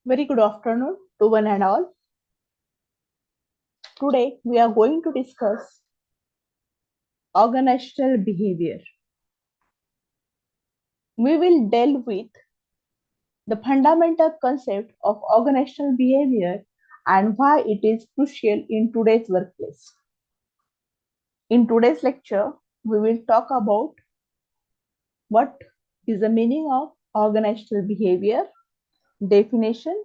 Very good afternoon to one and all. Today we are going to discuss organizational behavior. We will delve with the fundamental concept of organizational behavior and why it is crucial in today's workplace. In today's lecture, we will talk about what is the meaning of organizational behavior, definition,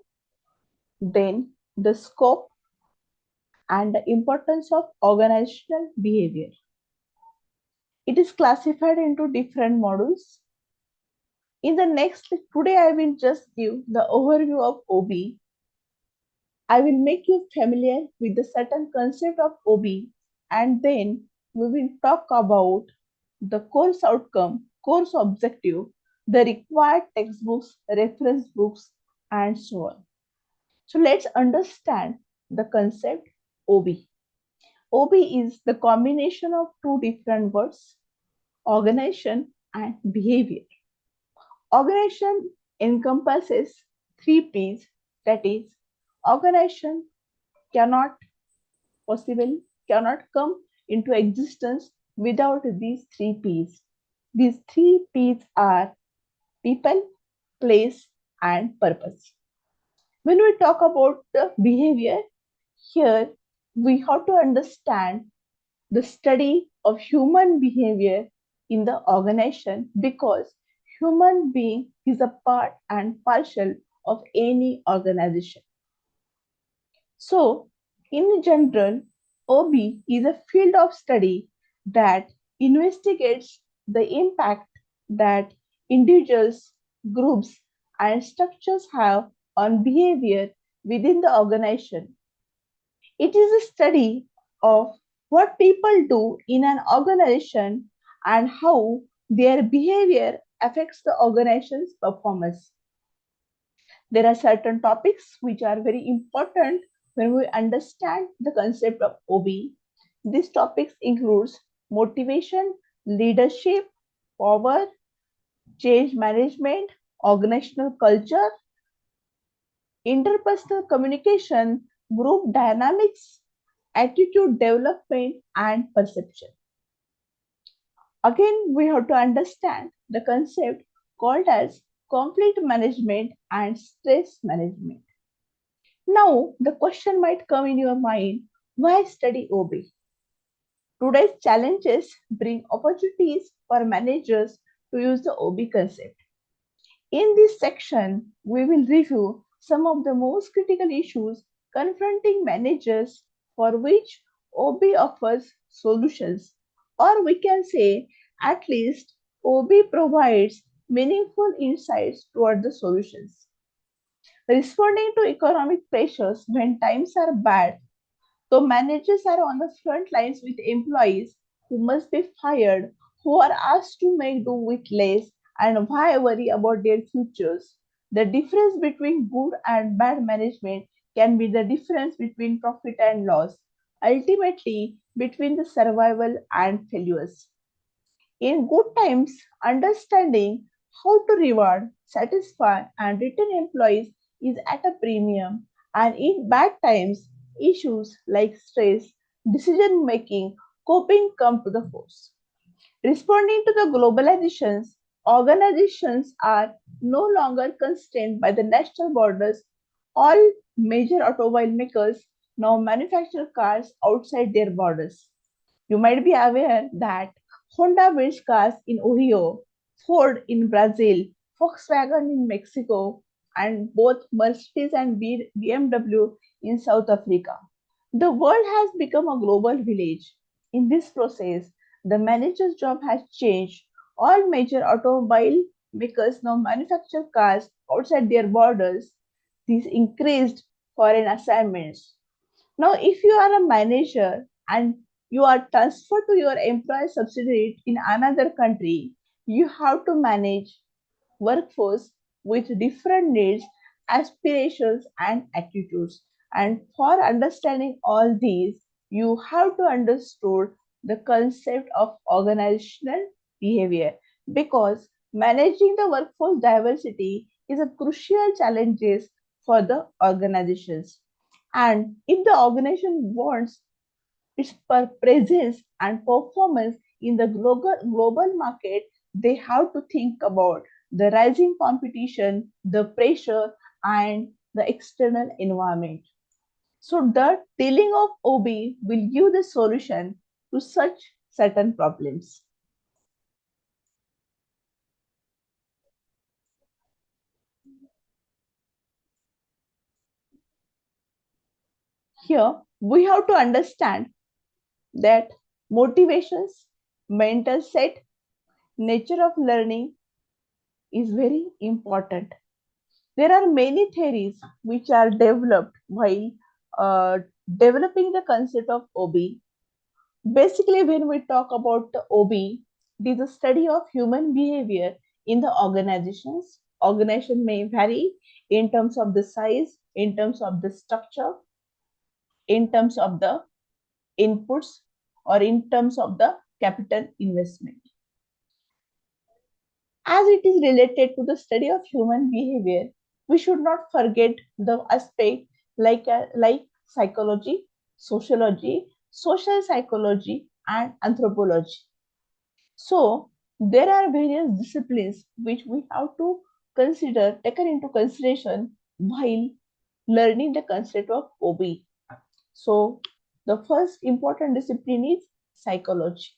then the scope and the importance of organizational behavior. It is classified into different modules. In the next, today I will just give the overview of OB. I will make you familiar with the certain concept of OB, and then we will talk about the course outcome, course objective, the required textbooks, reference books, and so on. So let's understand the concept OB. OB is the combination of two different words, organization and behavior. Organization encompasses three P's, that is, organization cannot possible cannot come into existence without these three P's. These three P's are people, place, and purpose. When we talk about the behavior, here we have to understand the study of human behavior in the organization because human being is a part and parcel of any organization. So, in general, OB is a field of study that investigates the impact that individuals, groups, and structures have on behavior within the organization. It is a study of what people do in an organization and how their behavior affects the organization's performance. There are certain topics which are very important when we understand the concept of OB. These topics includes motivation, leadership, power, change management, organizational culture, interpersonal communication, group dynamics, attitude development, and perception. Again, we have to understand the concept called as conflict management and stress management. Now, the question might come in your mind, why study OB? Today's challenges bring opportunities for managers to use the OB concept. In this section, we will review some of the most critical issues confronting managers for which OB offers solutions, or we can say at least OB provides meaningful insights toward the solutions. Responding to economic pressures when times are bad, though managers are on the front lines with employees who must be fired, who are asked to make do with less, and why worry about their futures. The difference between good and bad management can be the difference between profit and loss, ultimately between the survival and failures. In good times, understanding how to reward, satisfy, and retain employees is at a premium, and in bad times, issues like stress, decision making, coping come to the force. Responding to the globalizations, organizations are no longer constrained by the national borders. All major automobile makers now manufacture cars outside their borders. You might be aware that Honda builds cars in Ohio, Ford in Brazil, Volkswagen in Mexico, and both Mercedes and BMW in South Africa. The world has become a global village. In this process, the manager's job has changed. All major automobile makers now manufacture cars outside their borders. This increased foreign assignments. Now, if you are a manager and you are transferred to your employer subsidiary in another country, you have to manage workforce with different needs, aspirations, and attitudes. And for understanding all these, you have to understand the concept of organizational behavior because managing the workforce diversity is a crucial challenge for the organizations. And if the organization wants its presence and performance in the global market, they have to think about the rising competition, the pressure, and the external environment. So the dealing of OB will give the solution to such certain problems. Here we have to understand that motivations, mental set, nature of learning is very important. There are many theories which are developed while uh, developing the concept of OB. Basically, when we talk about the OB, it is a study of human behavior in the organizations. Organization may vary in terms of the size, in terms of the structure, in terms of the inputs, or in terms of the capital investment. As it is related to the study of human behavior, we should not forget the aspect like psychology, sociology, social psychology, and anthropology. So there are various disciplines which we have to consider, taken into consideration while learning the concept of OB. So the first important discipline is psychology.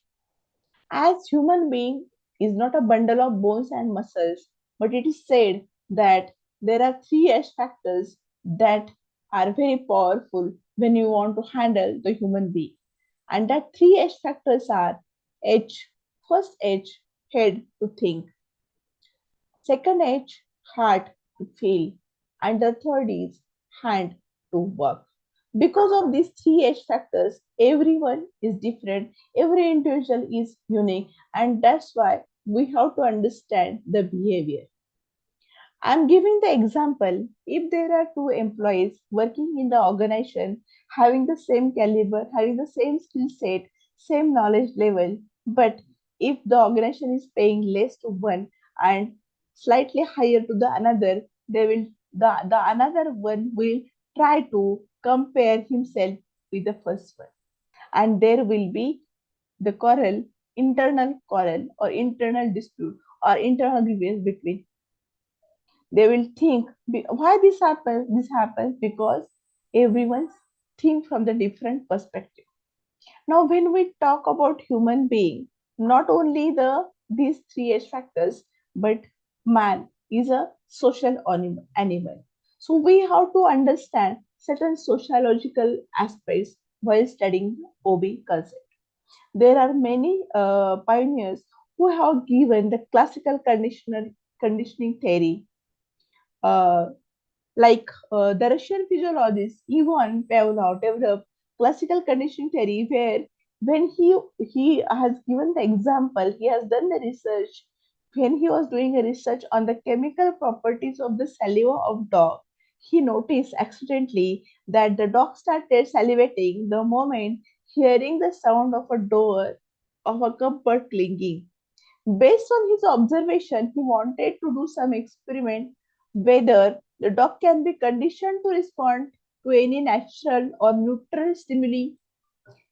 As human being is not a bundle of bones and muscles, but it is said that there are three H factors that are very powerful when you want to handle the human being. And that three H factors are H, first H, head to think, second H, heart to feel, and the third is hand to work. Because of these three H factors, everyone is different, every individual is unique, and that's why we have to understand the behavior. I'm giving the example if there are two employees working in the organization having the same caliber, having the same skill set, same knowledge level, but if the organization is paying less to one and slightly higher to the another, they will the another one will try to compare himself with the first one. And there will be the internal quarrel or internal dispute or internal grievance between. They will think why this happens because everyone think from the different perspective. Now when we talk about human being, not only these three H factors, but man is a social animal. So we have to understand certain sociological aspects while studying OB concept. There are many pioneers who have given the classical conditioning theory, uh, the Russian physiologist Ivan Pavlov developed classical conditioning theory, where when he has given the example, he has done the research when he was doing a research on the chemical properties of the saliva of dog. He noticed accidentally that the dog started salivating the moment hearing the sound of a door of a cupboard clinking. Based on his observation, he wanted to do some experiment whether the dog can be conditioned to respond to any natural or neutral stimuli.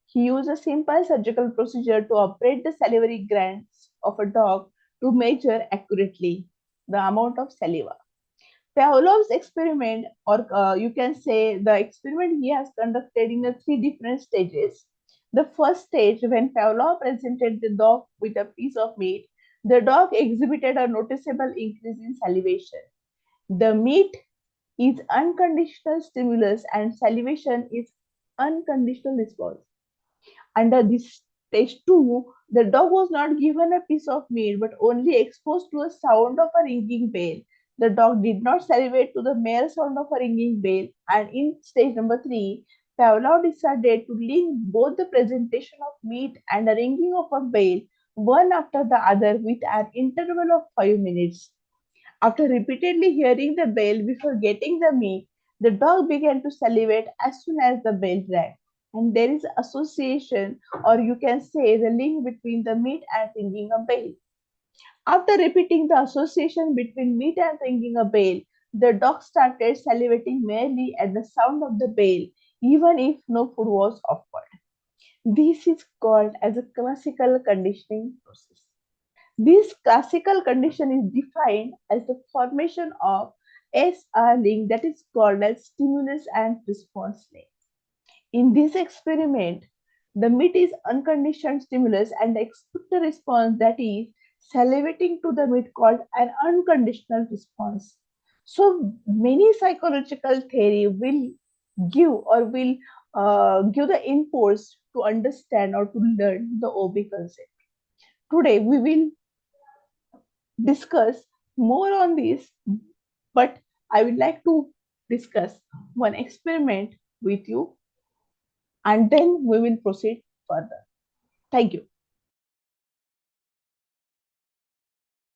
He used a simple surgical procedure to operate the salivary glands of a dog to measure accurately the amount of saliva. Pavlov's experiment, or you can say the experiment he has conducted in the three different stages. The first stage, when Pavlov presented the dog with a piece of meat, the dog exhibited a noticeable increase in salivation. The meat is unconditional stimulus and salivation is unconditional response. Under this stage 2, the dog was not given a piece of meat but only exposed to a sound of a ringing bell. The dog did not salivate to the mere sound of a ringing bell, and in stage number 3, Pavlov decided to link both the presentation of meat and the ringing of a bell one after the other with an interval of 5 minutes. After repeatedly hearing the bell before getting the meat, the dog began to salivate as soon as the bell rang. And there is association, or you can say the link between the meat and ringing a bell. After repeating the association between meat and ringing a bell, The dog started salivating merely at the sound of the bell, even if no food was offered. This is called as a classical conditioning process. This classical condition is defined as the formation of SR link that is called as stimulus and response link. In this experiment, the meat is unconditioned stimulus and the expected response that is salivating to the meat called an unconditional response. So many psychological theory will give the inputs to understand or to learn the OB concept. Today we will discuss more on this, but I would like to discuss one experiment with you and then we will proceed further. Thank you.